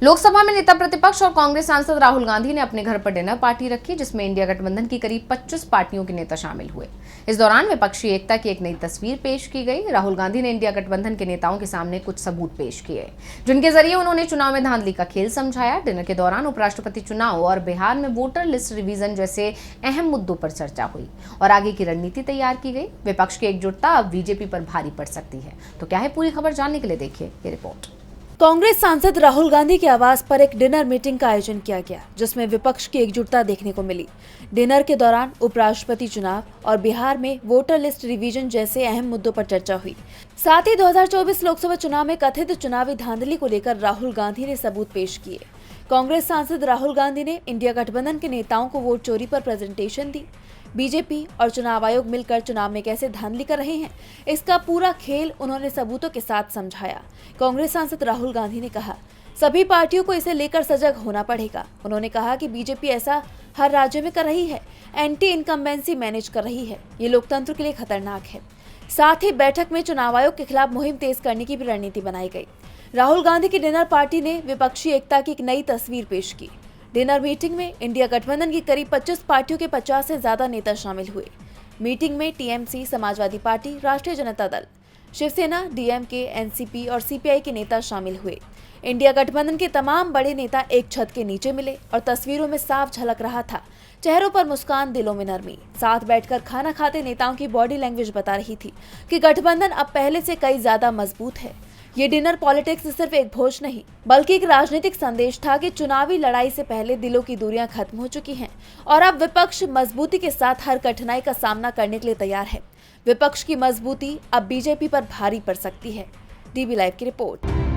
लोकसभा में नेता प्रतिपक्ष और कांग्रेस सांसद राहुल गांधी ने अपने घर पर डिनर पार्टी रखी, जिसमें इंडिया गठबंधन की करीब 25 पार्टियों के नेता शामिल हुए। इस दौरान विपक्षी एकता की एक नई तस्वीर पेश की गई। राहुल गांधी ने इंडिया गठबंधन के नेताओं के सामने कुछ सबूत पेश किए, जिनके जरिए उन्होंने चुनाव में धांधली का खेल समझाया। डिनर के दौरान उपराष्ट्रपति चुनाव और बिहार में वोटर लिस्ट रिवीजन जैसे अहम मुद्दों पर चर्चा हुई और आगे की रणनीति तैयार की गई। विपक्ष की एकजुटता अब बीजेपी पर भारी पड़ सकती है। तो क्या है पूरी खबर, जानने के लिए देखिए ये रिपोर्ट। कांग्रेस सांसद राहुल गांधी के आवास पर एक डिनर मीटिंग का आयोजन किया गया, जिसमें विपक्ष की एकजुटता देखने को मिली। डिनर के दौरान उपराष्ट्रपति चुनाव और बिहार में वोटर लिस्ट रिवीजन जैसे अहम मुद्दों पर चर्चा हुई। साथ ही 2024 लोकसभा चुनाव में कथित चुनावी धांधली को लेकर राहुल गांधी ने सबूत पेश किए। कांग्रेस सांसद राहुल गांधी ने इंडिया गठबंधन के नेताओं को वोट चोरी पर प्रेजेंटेशन दी। बीजेपी और चुनाव आयोग मिलकर चुनाव में कैसे धांधली कर रहे हैं, इसका पूरा खेल उन्होंने सबूतों के साथ समझाया। कांग्रेस सांसद राहुल गांधी ने कहा, सभी पार्टियों को इसे लेकर सजग होना पड़ेगा। उन्होंने कहा कि बीजेपी ऐसा हर राज्य में कर रही है, एंटी इनकम्बेंसी मैनेज कर रही है, ये लोकतंत्र के लिए खतरनाक है। साथ ही बैठक में चुनाव आयोग के खिलाफ मुहिम तेज करने की भी रणनीति बनाई गई। राहुल गांधी की डिनर पार्टी ने विपक्षी एकता की एक नई तस्वीर पेश की। डिनर मीटिंग में इंडिया गठबंधन की करीब 25 पार्टियों के 50 से ज्यादा नेता शामिल हुए। मीटिंग में टीएमसी, समाजवादी पार्टी, राष्ट्रीय जनता दल, शिवसेना, डीएमके, एनसीपी और सीपीआई के नेता शामिल हुए। इंडिया गठबंधन के तमाम बड़े नेता एक छत के नीचे मिले और तस्वीरों में साफ झलक रहा था, चेहरों पर मुस्कान, दिलों में नरमी। साथ बैठकर खाना खाते नेताओं की बॉडी लैंग्वेज बता रही थी कि गठबंधन अब पहले से कई ज्यादा मजबूत है। ये डिनर पॉलिटिक्स सिर्फ एक भोज नहीं, बल्कि एक राजनीतिक संदेश था कि चुनावी लड़ाई से पहले दिलों की दूरियां खत्म हो चुकी हैं और अब विपक्ष मजबूती के साथ हर कठिनाई का सामना करने के लिए तैयार है। विपक्ष की मजबूती अब बीजेपी पर भारी पड़ सकती है। डीबी लाइव की रिपोर्ट।